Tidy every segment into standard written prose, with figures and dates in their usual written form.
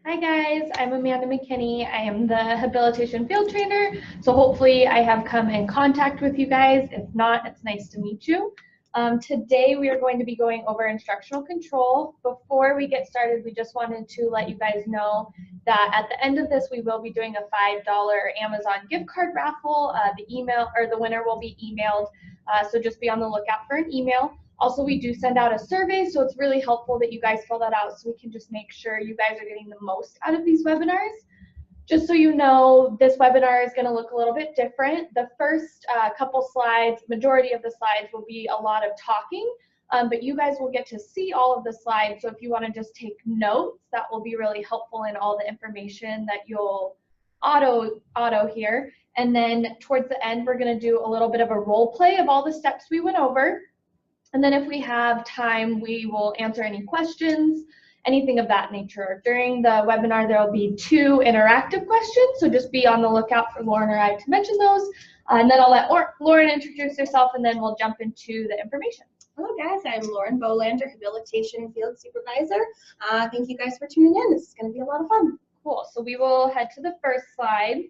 Hi guys, I'm Amanda McKinney. I am the Habilitation Field Trainer, so hopefully I have come in contact with you guys. If not, it's nice to meet you. Today we are going to be going over instructional control. Before we get started, we just wanted to let you guys know that at the end of this we will be doing a $5 Amazon gift card raffle. The winner will be emailed, so just be on the lookout for an email. Also, we do send out a survey, so it's really helpful that you guys fill that out so we can just make sure you guys are getting the most out of these webinars. Just so you know, this webinar is going to look a little bit different. The first couple slides, majority of the slides will be a lot of talking, but you guys will get to see all of the slides. So if you want to just take notes, that will be really helpful in all the information that you'll auto here. And then towards the end, we're going to do a little bit of a role play of all the steps we went over. And then if we have time, we will answer any questions, anything of that nature. During the webinar, there will be 2 interactive questions, so just be on the lookout for Lauren or I to mention those. And then I'll let Lauren introduce herself, and then we'll jump into the information. Hello guys, I'm Lauren Bolander, Habilitation Field Supervisor. Thank you guys for tuning in. This is going to be a lot of fun. Cool, so we will head to the first slide.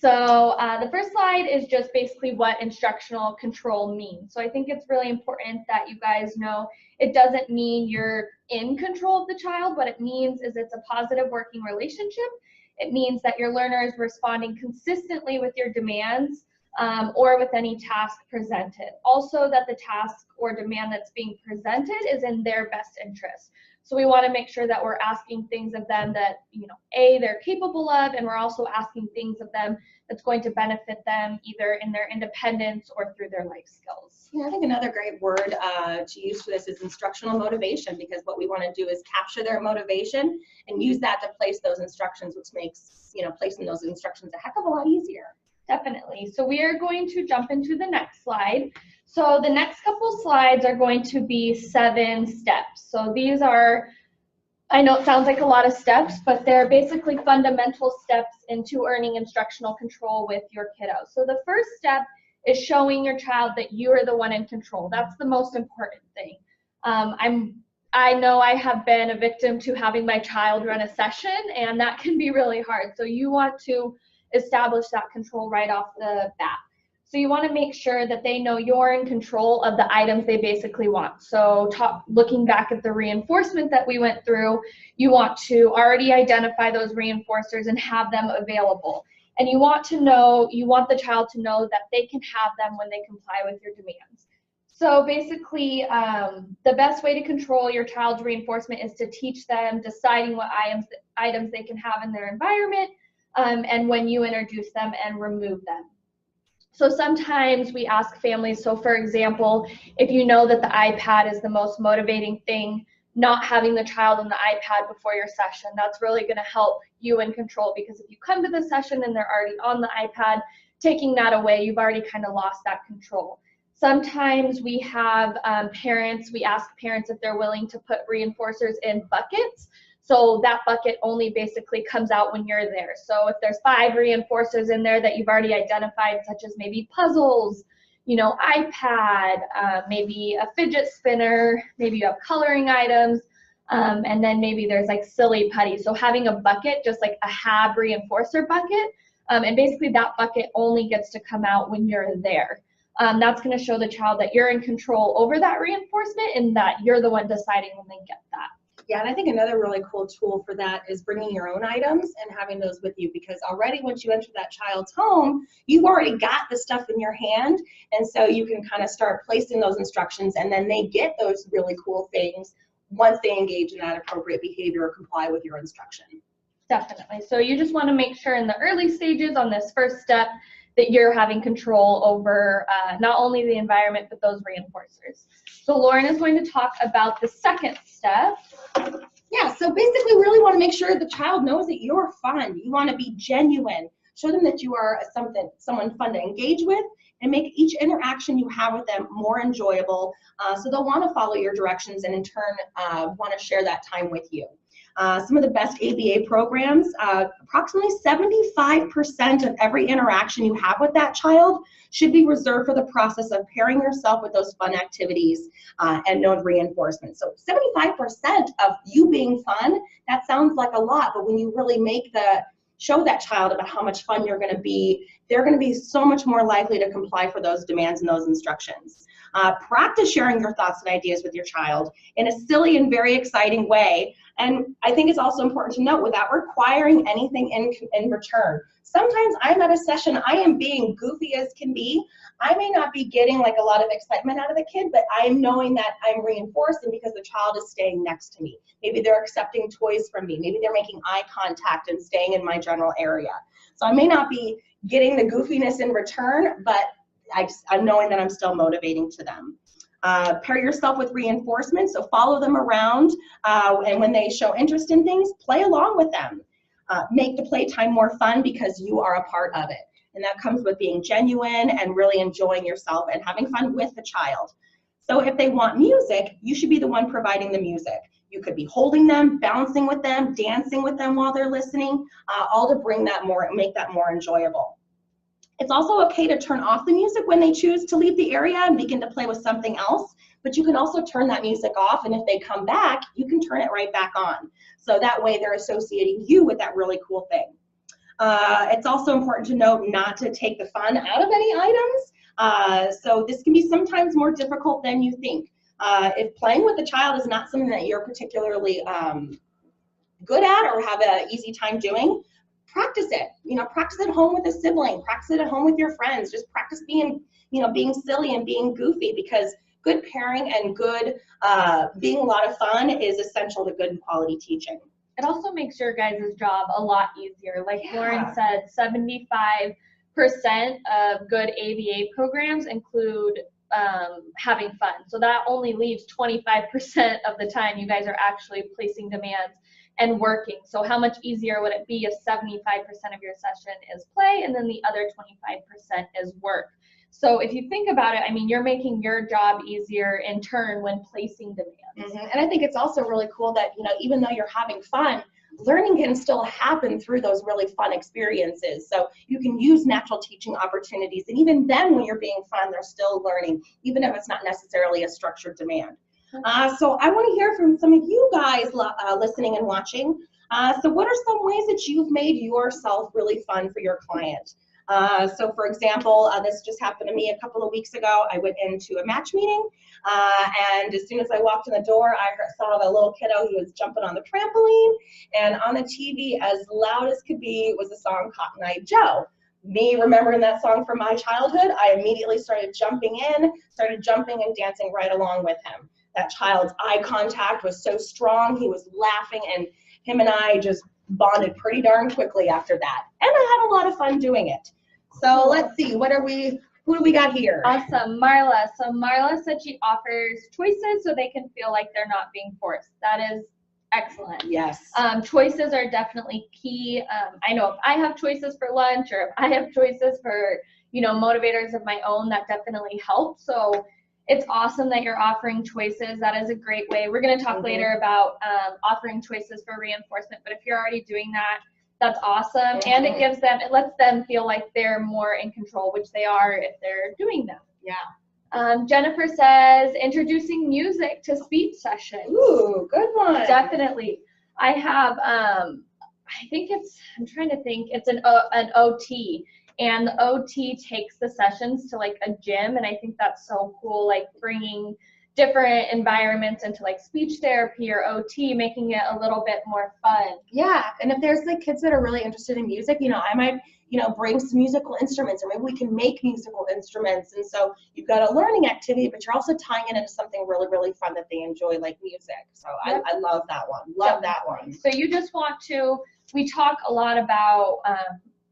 So the first slide is just basically what instructional control means. So I think it's really important that you guys know it doesn't mean you're in control of the child. What it means is it's a positive working relationship. It means that your learner is responding consistently with your demands or with any task presented. Also that the task or demand that's being presented is in their best interest. So we want to make sure that we're asking things of them that, they're capable of, and we're also asking things of them that's going to benefit them either in their independence or through their life skills. Yeah, I think another great word to use for this is instructional motivation, because what we want to do is capture their motivation and use that to place those instructions, which makes, placing those instructions a heck of a lot easier. Definitely. So we are going to jump into the next slide. So the next couple slides are going to be 7 steps. So these are, I know it sounds like a lot of steps, but they're basically fundamental steps into earning instructional control with your kiddo. So the first step is showing your child that you are the one in control. That's the most important thing. I know I have been a victim to having my child run a session, and that can be really hard. So you want to establish that control right off the bat. So you want to make sure that they know you're in control of the items they basically want. So looking back at the reinforcement that we went through, you want to already identify those reinforcers and have them available. And you want the child to know that they can have them when they comply with your demands. So basically, the best way to control your child's reinforcement is to teach them deciding what items they can have in their environment, and when you introduce them and remove them. So sometimes we ask families, so for example, if you know that the iPad is the most motivating thing, not having the child on the iPad before your session, that's really going to help you in control, because if you come to the session and they're already on the iPad, taking that away, you've already kind of lost that control. Sometimes we have we ask parents if they're willing to put reinforcers in buckets. So that bucket only basically comes out when you're there. So if there's 5 reinforcers in there that you've already identified, such as maybe puzzles, iPad, maybe a fidget spinner, maybe you have coloring items, and then maybe there's like silly putty. So having a bucket, just like a HAB reinforcer bucket, and basically that bucket only gets to come out when you're there. That's going to show the child that you're in control over that reinforcement and that you're the one deciding when they get that. Yeah, and I think another really cool tool for that is bringing your own items and having those with you, because already once you enter that child's home, you've already got the stuff in your hand, and so you can kind of start placing those instructions, and then they get those really cool things once they engage in that appropriate behavior or comply with your instruction. Definitely. So you just want to make sure in the early stages on this first step that you're having control over not only the environment, but those reinforcers. So Lauren is going to talk about the second step. Yeah, so basically we really want to make sure the child knows that you're fun. You want to be genuine. Show them that you are someone fun to engage with, and make each interaction you have with them more enjoyable, so they'll want to follow your directions and in turn want to share that time with you. Some of the best ABA programs, approximately 75% of every interaction you have with that child should be reserved for the process of pairing yourself with those fun activities and no reinforcement. So 75% of you being fun, that sounds like a lot, but when you really show that child about how much fun you're going to be, they're going to be so much more likely to comply for those demands and those instructions. Practice sharing your thoughts and ideas with your child in a silly and very exciting way. And I think it's also important to note, without requiring anything in return. Sometimes I'm at a session, I am being goofy as can be. I may not be getting like a lot of excitement out of the kid, but I am knowing that I'm reinforcing because the child is staying next to me. Maybe they're accepting toys from me. Maybe they're making eye contact and staying in my general area. So I may not be getting the goofiness in return, but I'm knowing that I'm still motivating to them. Pair yourself with reinforcement, so follow them around, and when they show interest in things, play along with them. Make the playtime more fun because you are a part of it. And that comes with being genuine and really enjoying yourself and having fun with the child. So if they want music, you should be the one providing the music. You could be holding them, bouncing with them, dancing with them while they're listening, all to bring that make that more enjoyable. It's also okay to turn off the music when they choose to leave the area and begin to play with something else, but you can also turn that music off, and if they come back, you can turn it right back on. So that way they're associating you with that really cool thing. It's also important to note not to take the fun out of any items. So this can be sometimes more difficult than you think. If playing with the child is not something that you're particularly good at or have an easy time doing, practice it. Practice at home with a sibling. Practice it at home with your friends. Just practice being silly and being goofy, because good pairing and good being a lot of fun is essential to good quality teaching. It also makes your guys' job a lot easier. Like Lauren said, 75% of good ABA programs include having fun. So that only leaves 25% of the time you guys are actually placing demands and working. So how much easier would it be if 75% of your session is play and then the other 25% is work? So if you think about it, I mean, you're making your job easier in turn when placing demands. Mm-hmm. And I think it's also really cool that, even though you're having fun, learning can still happen through those really fun experiences. So you can use natural teaching opportunities. And even then, when you're being fun, they're still learning, even if it's not necessarily a structured demand. So I want to hear from some of you guys listening and watching. So what are some ways that you've made yourself really fun for your client? So for example, this just happened to me a couple of weeks ago. I went into a match meeting, and as soon as I walked in the door, I saw the little kiddo who was jumping on the trampoline, and on the TV, as loud as could be, was the song Cotton Eye Joe. Me remembering that song from my childhood, I immediately started jumping and dancing right along with him. That child's eye contact was so strong, he was laughing, and him and I just bonded pretty darn quickly after that. And I had a lot of fun doing it. So let's see, who do we got here? Awesome, Marla. So Marla said she offers choices so they can feel like they're not being forced. That is excellent. Yes. Choices are definitely key. I know if I have choices for lunch or if I have choices for, motivators of my own, that definitely helps. So it's awesome that you're offering choices. That is a great way. We're going to talk later about offering choices for reinforcement, but if you're already doing that, that's awesome. And it lets them feel like they're more in control, which they are if they're doing them. Yeah. Jennifer says, introducing music to speech sessions. Ooh, good one. Definitely. I have, I'm trying to think, it's an OT. And the OT takes the sessions to like a gym, and I think that's so cool, like bringing different environments into like speech therapy or OT, making it a little bit more fun. Yeah, and if there's like kids that are really interested in music, I might, bring some musical instruments, or maybe we can make musical instruments. And so you've got a learning activity, but you're also tying it into something really, really fun that they enjoy, like music. So yep. I love that one. Love that one. So you just want to, we talk a lot about,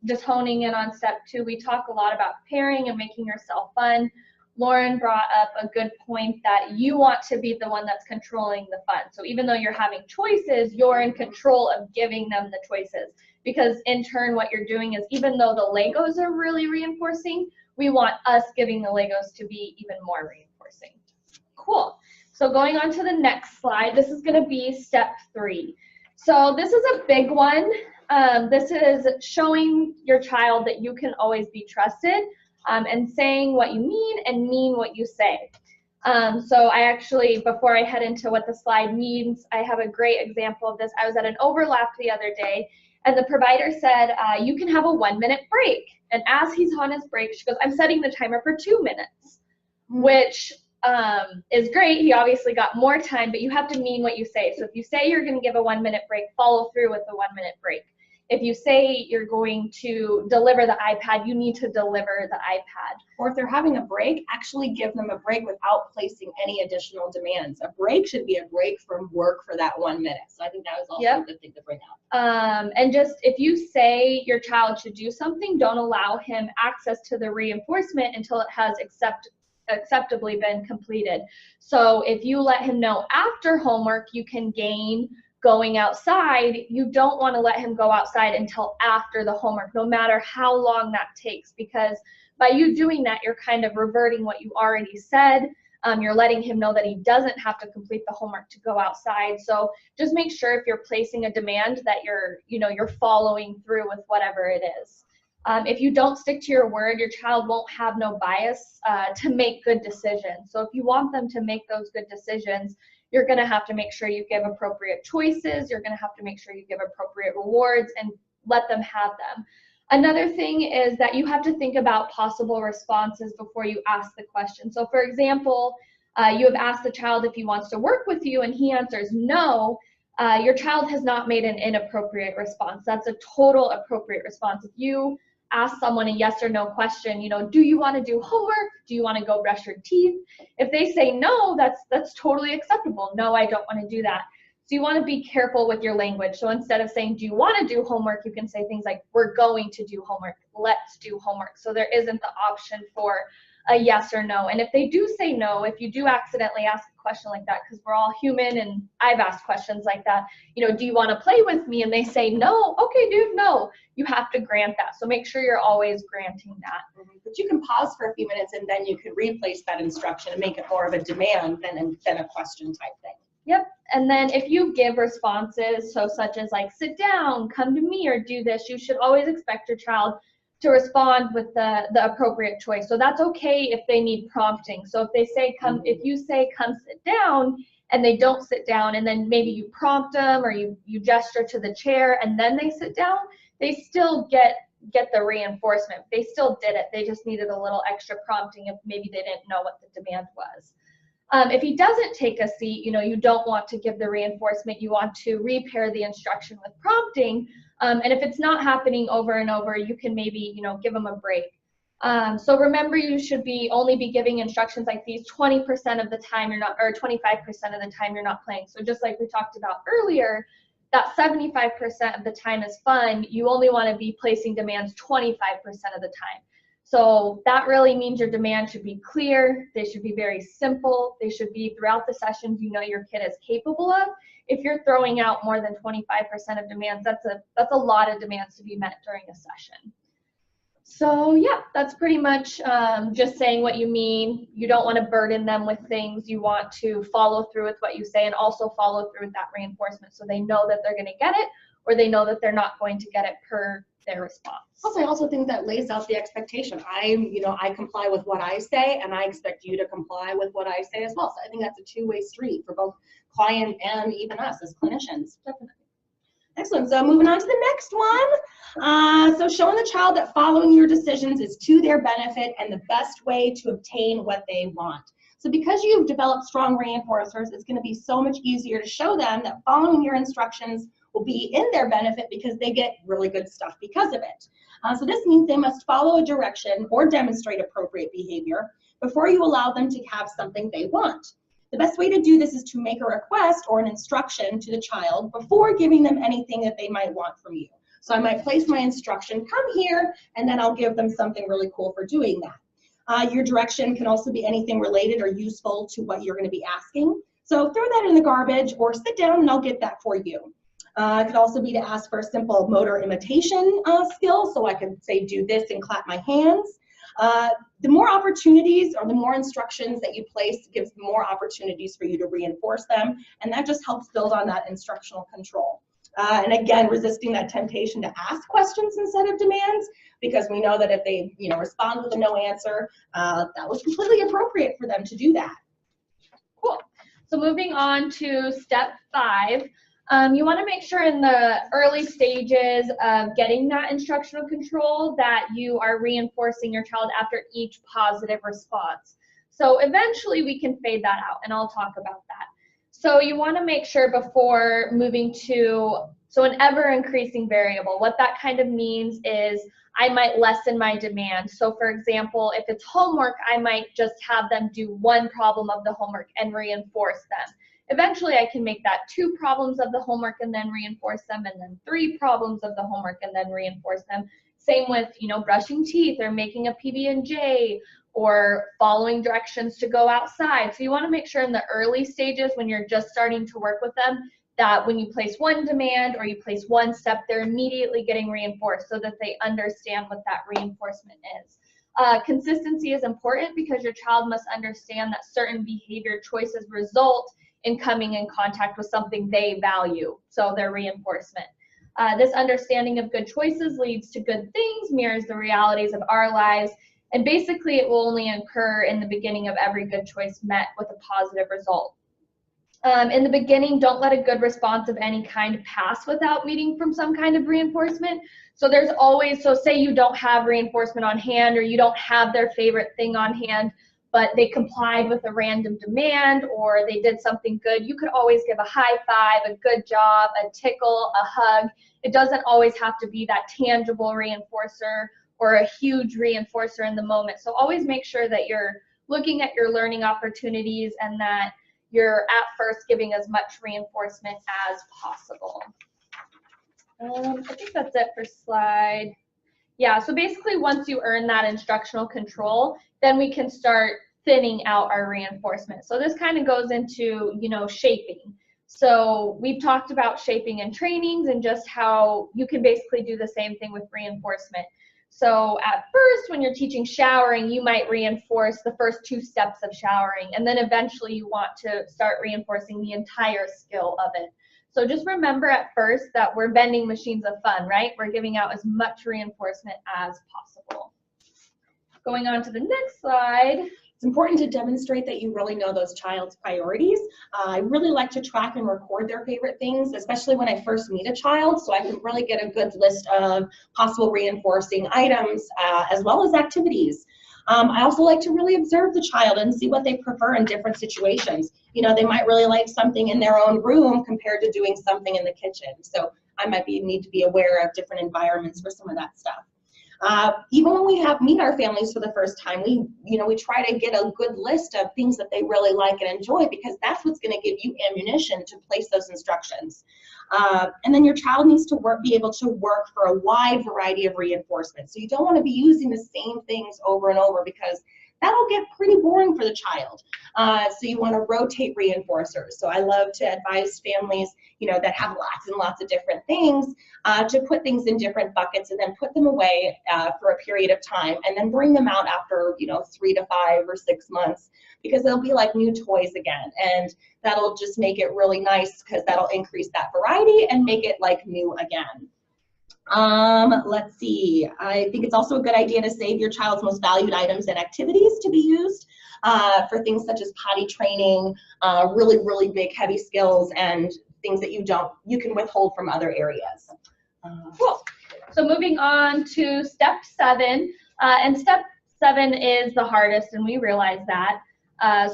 just honing in on step 2, we talk a lot about pairing and making yourself fun. Lauren brought up a good point that you want to be the one that's controlling the fun. So even though you're having choices, you're in control of giving them the choices. Because in turn, what you're doing is, even though the Legos are really reinforcing, we want us giving the Legos to be even more reinforcing. Cool. So going on to the next slide, this is going to be step 3. So this is a big one. This is showing your child that you can always be trusted, and saying what you mean and mean what you say. So I actually, before I head into what the slide means, I have a great example of this. I was at an overlap the other day, and the provider said, you can have a 1-minute break. And as he's on his break, she goes, I'm setting the timer for 2 minutes, which is great. He obviously got more time, but you have to mean what you say. So if you say you're going to give a 1-minute break, follow through with the 1-minute break. If you say you're going to deliver the iPad, you need to deliver the iPad. Or if they're having a break, actually give them a break without placing any additional demands. A break should be a break from work for that 1 minute. So I think that was also a good thing to bring up. And just if you say your child should do something, don't allow him access to the reinforcement until it has acceptably been completed. So if you let him know after homework you can gain going outside, you don't want to let him go outside until after the homework, no matter how long that takes, because by you doing that, you're kind of reverting what you already said. You're letting him know that he doesn't have to complete the homework to go outside. So just make sure if you're placing a demand that you're following through with whatever it is. If you don't stick to your word, your child won't have no bias to make good decisions. So if you want them to make those good decisions, you're going to have to make sure you give appropriate choices. You're going to have to make sure you give appropriate rewards and let them have them. Another thing is that you have to think about possible responses before you ask the question. So for example, you have asked the child if he wants to work with you and he answers no. Your child has not made an inappropriate response. That's a total appropriate response. If you ask someone a yes or no question, do you want to do homework? Do you want to go brush your teeth? If they say no, that's totally acceptable. No, I don't want to do that. So you want to be careful with your language. So instead of saying, do you want to do homework? You can say things like, we're going to do homework. Let's do homework. So there isn't the option for a yes or no. And if they do say no, if you do accidentally ask a question like that, because we're all human and I've asked questions like that, do you want to play with me? And they say no, okay, dude, no. You have to grant that. So make sure you're always granting that. But you can pause for a few minutes and then you can replace that instruction and make it more of a demand than a question type thing. Yep. And then if you give responses, so such as like, sit down, come to me, or do this, you should always expect your child to respond with the appropriate choice. So that's okay if they need prompting. So if they say if you say come sit down and they don't sit down, and then maybe you prompt them or you gesture to the chair and then they sit down, they still get the reinforcement. They still did it. They just needed a little extra prompting if maybe they didn't know what the demand was. If he doesn't take a seat, you don't want to give the reinforcement. You want to repair the instruction with prompting. And if it's not happening over and over, you can maybe, give them a break. So remember, you should only be giving instructions like these 20% of the time you're not, or 25% of the time you're not playing. So just like we talked about earlier, that 75% of the time is fun. You only want to be placing demands 25% of the time. So that really means your demand should be clear. They should be very simple. They should be throughout the sessions your kid is capable of. If you're throwing out more than 25% of demands, that's a lot of demands to be met during a session. So yeah, that's pretty much just saying what you mean. You don't want to burden them with things. You want to follow through with what you say and also follow through with that reinforcement so they know that they're going to get it, or they know that they're not going to get it per their response. Also, I also think that lays out the expectation. I comply with what I say, and I expect you to comply with what I say as well. So I think that's a two-way street for both client and even us as clinicians. Definitely. Excellent. So moving on to the next one. So showing the child that following your decisions is to their benefit and the best way to obtain what they want. So because you've developed strong reinforcers, it's going to be so much easier to show them that following your instructions will be in their benefit because they get really good stuff because of it. So this means they must follow a direction or demonstrate appropriate behavior before you allow them to have something they want. The best way to do this is to make a request or an instruction to the child before giving them anything that they might want from you. So I might place my instruction, come here, and then I'll give them something really cool for doing that. Your direction can also be anything related or useful to what you're going to be asking. So throw that in the garbage or sit down and I'll get that for you. It could also be to ask for a simple motor imitation skill. So I could say, do this and clap my hands. The more opportunities or the more instructions that you place gives more opportunities for you to reinforce them. And that just helps build on that instructional control. And again, resisting that temptation to ask questions instead of demands, because we know that if they, respond with a no answer, that was completely appropriate for them to do that. Cool. So moving on to step 5, you want to make sure in the early stages of getting that instructional control that you are reinforcing your child after each positive response. So eventually we can fade that out, and I'll talk about that. So you want to make sure before moving to, an ever increasing variable, what that kind of means is I might lessen my demand. So for example, if it's homework, I might just have them do one problem of the homework and reinforce them. Eventually I can make that 2 problems of the homework and then reinforce them, and then 3 problems of the homework and then reinforce them. Same with, brushing teeth or making a PB&J or following directions to go outside. So you want to make sure in the early stages when you're just starting to work with them that when you place one demand or you place one step, they're immediately getting reinforced so that they understand what that reinforcement is. Consistency is important because your child must understand that certain behavior choices result in coming in contact with something they value, so their reinforcement. This understanding of good choices leads to good things, mirrors the realities of our lives, and basically it will only occur in the beginning of every good choice met with a positive result. In the beginning, don't let a good response of any kind pass without meeting from some kind of reinforcement. So there's always, so say you don't have reinforcement on hand or you don't have their favorite thing on hand, but they complied with a random demand or they did something good, you could always give a high five, a good job, a tickle, a hug. It doesn't always have to be that tangible reinforcer or a huge reinforcer in the moment. So always make sure that you're looking at your learning opportunities and that you're at first giving as much reinforcement as possible. I think that's it for slide. Yeah, so basically once you earn that instructional control, then we can start thinning out our reinforcement. So this kind of goes into, shaping. So we've talked about shaping and trainings and just how you can basically do the same thing with reinforcement. So at first, when you're teaching showering, you might reinforce the first 2 steps of showering, and then eventually you want to start reinforcing the entire skill of it. So just remember at first that we're vending machines of fun, right? We're giving out as much reinforcement as possible. Going on to the next slide. It's important to demonstrate that you really know those child's priorities. I really like to track and record their favorite things, especially when I first meet a child, so I can really get a good list of possible reinforcing items as well as activities. I also like to really observe the child and see what they prefer in different situations. They might really like something in their own room compared to doing something in the kitchen. So I might need to be aware of different environments for some of that stuff. Even when we meet our families for the first time, we try to get a good list of things that they really like and enjoy, because that's what's going to give you ammunition to place those instructions. And then your child needs to be able to work for a wide variety of reinforcement. So you don't want to be using the same things over and over, because that'll get pretty boring for the child. So you want to rotate reinforcers. So I love to advise families, that have lots and lots of different things, to put things in different buckets and then put them away for a period of time, and then bring them out after 3 to 5 or 6 months, because they'll be like new toys again, and that'll just make it really nice, because that'll increase that variety and make it like new again. Let's see. I think it's also a good idea to save your child's most valued items and activities to be used for things such as potty training, really, really big, heavy skills, and things that you can withhold from other areas. Cool. So moving on to step 7, and step 7 is the hardest, and we realize that.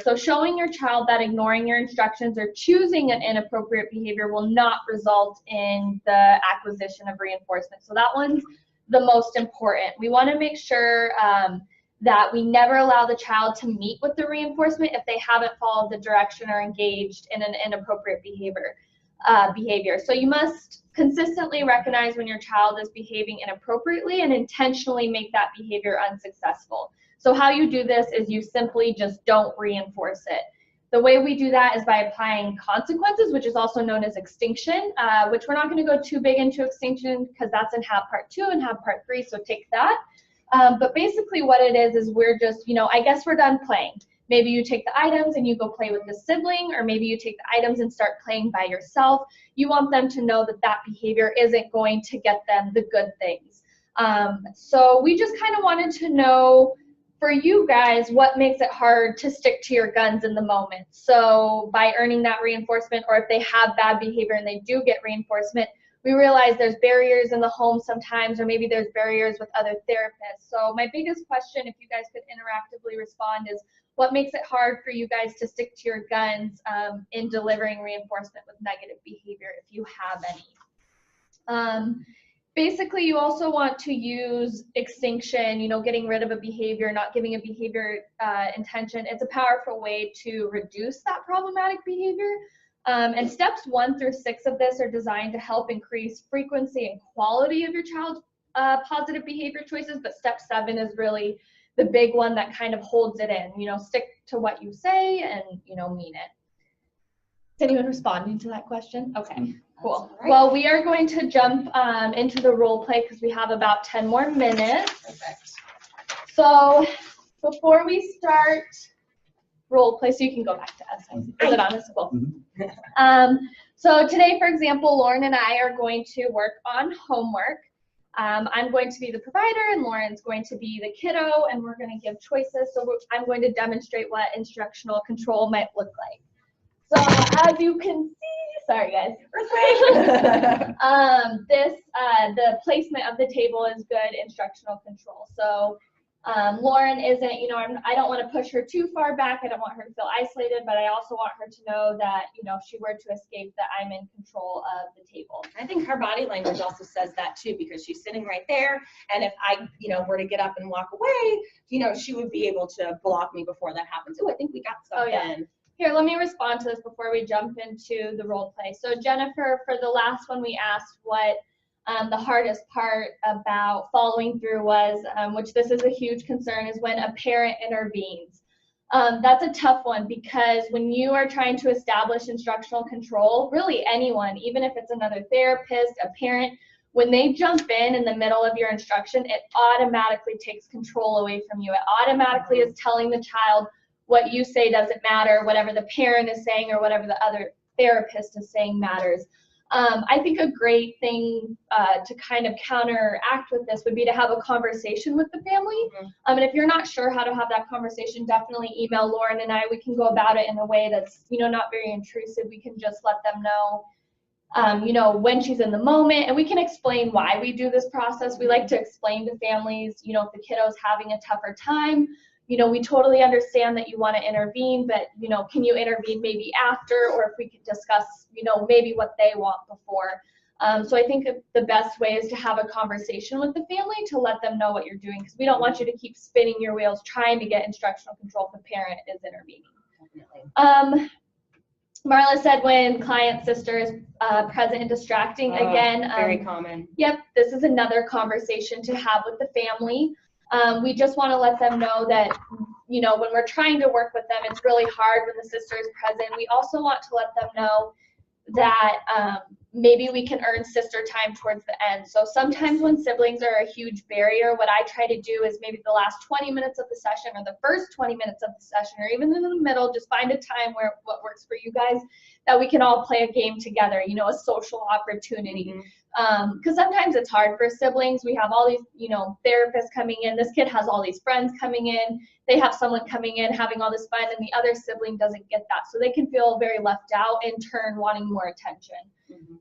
So showing your child that ignoring your instructions or choosing an inappropriate behavior will not result in the acquisition of reinforcement. So that one's the most important. We want to make sure that we never allow the child to meet with the reinforcement if they haven't followed the direction or engaged in an inappropriate behavior. So you must consistently recognize when your child is behaving inappropriately and intentionally make that behavior unsuccessful. So how you do this is you simply just don't reinforce it. The way we do that is by applying consequences, which is also known as extinction, which we're not going to go too big into extinction because that's in Hab Part 2 and Hab Part 3, so take that. But basically what it is we're just, I guess we're done playing. Maybe you take the items and you go play with the sibling, or maybe you take the items and start playing by yourself. You want them to know that that behavior isn't going to get them the good things. So we just kind of wanted to know for you guys what makes it hard to stick to your guns in the moment. So by earning that reinforcement, or if they have bad behavior and they do get reinforcement, we realize there's barriers in the home sometimes, or maybe there's barriers with other therapists. So my biggest question, if you guys could interactively respond, is what makes it hard for you guys to stick to your guns in delivering reinforcement with negative behavior, if you have any? Basically, you also want to use extinction, getting rid of a behavior, not giving a behavior intention. It's a powerful way to reduce that problematic behavior. And steps 1 through 6 of this are designed to help increase frequency and quality of your child's positive behavior choices, but step 7 is really the big one that kind of holds it in. Stick to what you say and, mean it. Is anyone responding to that question? Okay, cool. Right. Well, we are going to jump into the role play because we have about 10 more minutes. Perfect. So before we start role play, so you can go back to us. Is it on? It's cool. So today, for example, Lauren and I are going to work on homework. I'm going to be the provider and Lauren's going to be the kiddo, and we're going to give choices. So I'm going to demonstrate what instructional control might look like. So as you can see, sorry guys, the placement of the table is good instructional control. So Lauren isn't, I don't want to push her too far back. I don't want her to feel isolated, but I also want her to know that, if she were to escape, that I'm in control of the table. I think her body language also says that too, because she's sitting right there. And if I, were to get up and walk away, she would be able to block me before that happens. Oh, I think we got something. Oh, yeah. Here, let me respond to this before we jump into the role play. So Jennifer, for the last one, we asked what the hardest part about following through was, which this is a huge concern, is when a parent intervenes. That's a tough one, because when you are trying to establish instructional control, really anyone, even if it's another therapist, a parent, when they jump in the middle of your instruction, it automatically takes control away from you. It automatically is telling the child what you say doesn't matter, whatever the parent is saying or whatever the other therapist is saying matters. I think a great thing to kind of counteract with this would be to have a conversation with the family. And if you're not sure how to have that conversation, definitely email Lauren and I. We can go about it in a way that's, not very intrusive. We can just let them know, when she's in the moment, and we can explain why we do this process. We like to explain to families, if the kiddo's having a tougher time, we totally understand that you want to intervene, but, can you intervene maybe after, or if we could discuss, maybe what they want before. So I think the best way is to have a conversation with the family to let them know what you're doing, because we don't want you to keep spinning your wheels trying to get instructional control if the parent is intervening. Marla said when client sister is present and distracting, again. Very common. Yep, this is another conversation to have with the family. We just want to let them know that, when we're trying to work with them, it's really hard when the sister is present. We also want to let them know that maybe we can earn sister time towards the end. So sometimes when siblings are a huge barrier, what I try to do is maybe the last 20 minutes of the session, or the first 20 minutes of the session, or even in the middle, just find a time where what works for you guys, that we can all play a game together, a social opportunity. Because sometimes it's hard for siblings. We have all these, therapists coming in. This kid has all these friends coming in. They have someone coming in having all this fun, and the other sibling doesn't get that. So they can feel very left out, in turn wanting more attention.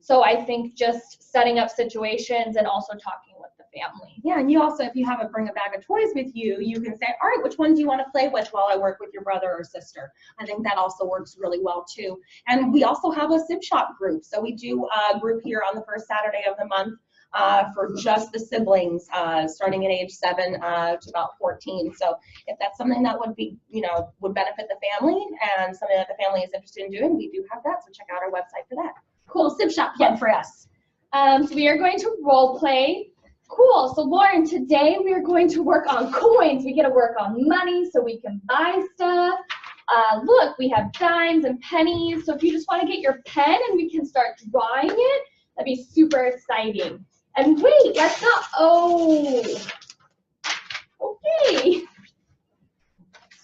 So I think just setting up situations and also talking with the family. Yeah, and you also, if you have bring a bag of toys with you, you can say, all right, which one do you want to play with while I work with your brother or sister? I think that also works really well too. And we also have a Sib Shop group. So we do a group here on the first Saturday of the month for just the siblings, starting at age 7 to about 14. So if that's something that would be, would benefit the family and something that the family is interested in doing, we do have that. So check out our website for that. Cool, Sib Shop plug for us. So we are going to role play. Cool, so Lauren, today we are going to work on coins. We get to work on money so we can buy stuff. Look, we have dimes and pennies. So if you just want to get your pen and we can start drawing it, that'd be super exciting. And wait, let's not, okay.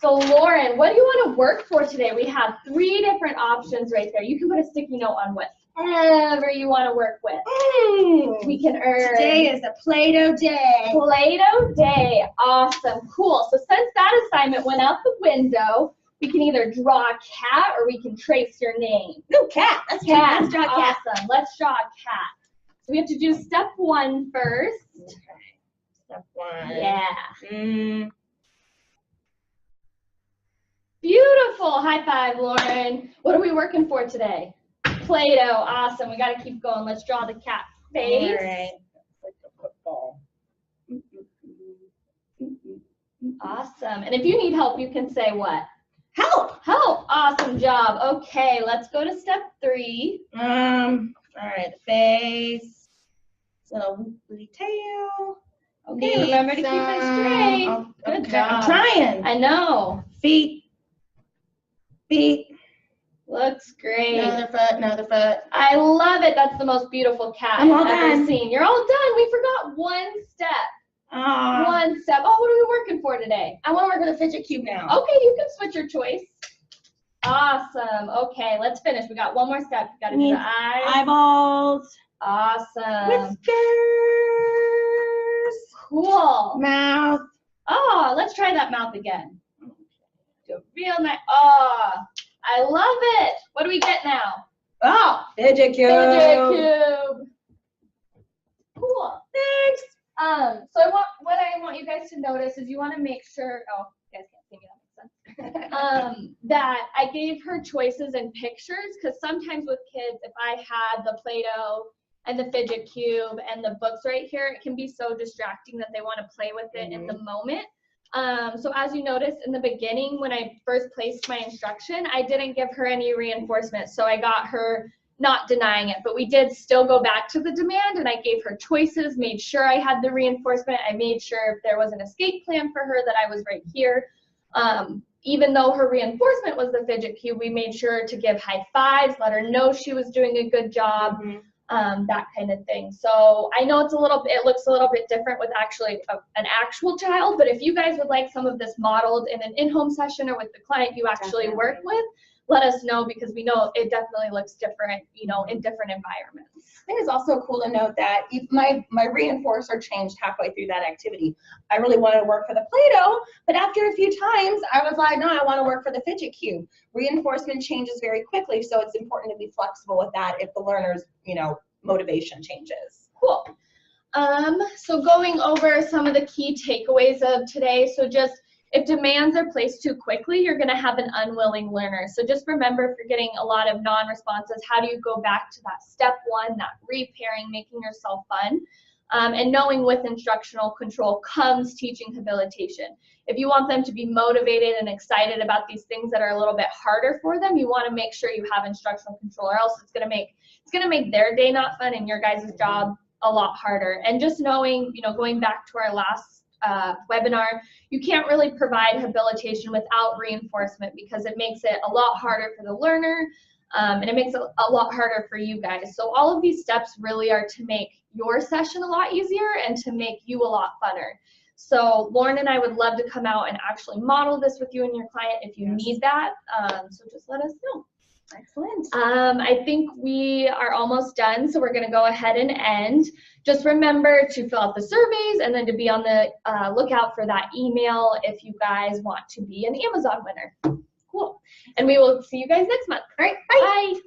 So Lauren, what do you want to work for today? We have 3 different options right there. You can put a sticky note on whatever you want to work with. We can earn. Today is a Play-Doh day. Play-Doh day. Awesome. Cool. So since that assignment went out the window, we can either draw a cat or we can trace your name. No, cat. Let's draw a cat. Awesome. Let's draw a cat. So we have to do step 1 first. Okay. Step 1. Yeah. Beautiful. High five, Lauren. What are we working for today? Play-Doh. Awesome. We got to keep going. Let's draw the cat face. All right. Like a football. Awesome. And if you need help, you can say what? Help. Help. Awesome job. Okay, let's go to step 3. All right, the face. Little wiggly tail. Okay, remember to keep it straight. Good job. I'm trying. I know. Feet. Looks great. Another foot. I love it. That's the most beautiful cat I'm all I've ever done. seen. You're all done. We forgot one step. Oh, One step. Oh, what are we working for today? I want to work with a fidget cube now. Okay, you can switch your choice. Awesome. Okay, let's finish. We got one more step. You got to do the eyes. Eyeballs. Awesome. Whiskers. Cool. Mouth. Oh, let's try that mouth again. Do a real nice. Oh, I love it. What do we get now? Oh, fidget cube. Fidget cube. Cool. Thanks. So what I want you guys to notice is you want to make sure. Oh, you guys can't see me. That makes sense. That I gave her choices and pictures because sometimes with kids, if I had the Play-Doh and the fidget cube and the books right here, it can be so distracting that they want to play with it in the moment. So as you noticed in the beginning, when I first placed my instruction, I didn't give her any reinforcement. So I got her not denying it, but we did still go back to the demand and I gave her choices, made sure I had the reinforcement. I made sure if there was an escape plan for her that I was right here. Even though her reinforcement was the fidget cube, we made sure to give high fives, let her know she was doing a good job. That kind of thing. So I know it looks a little bit different with actually an actual child, but if you guys would like some of this modeled in an in-home session or with the client you actually work with, let us know because we know it definitely looks different, in different environments. I think it's also cool to note that if my reinforcer changed halfway through that activity. I really wanted to work for the Play-Doh, but after a few times, I was like, no, I want to work for the fidget cube. Reinforcement changes very quickly, so it's important to be flexible with that if the learner's, motivation changes. Cool. So going over some of the key takeaways of today. So just if demands are placed too quickly, you're going to have an unwilling learner. So just remember, if you're getting a lot of non-responses, how do you go back to that step 1, that repairing, making yourself fun? And knowing with instructional control comes teaching habilitation. If you want them to be motivated and excited about these things that are a little bit harder for them, you want to make sure you have instructional control, or else it's going to make their day not fun and your guys' job a lot harder. And just knowing, going back to our last webinar, you can't really provide habilitation without reinforcement because it makes it a lot harder for the learner and it makes it a lot harder for you guys. So all of these steps really are to make your session a lot easier and to make you a lot funner. So Lauren and I would love to come out and actually model this with you and your client if you need that. So just let us know. Excellent. I think we are almost done, so we're going to go ahead and end. Just remember to fill out the surveys and then to be on the lookout for that email if you guys want to be an Amazon winner. Cool. And we will see you guys next month. All right. Bye.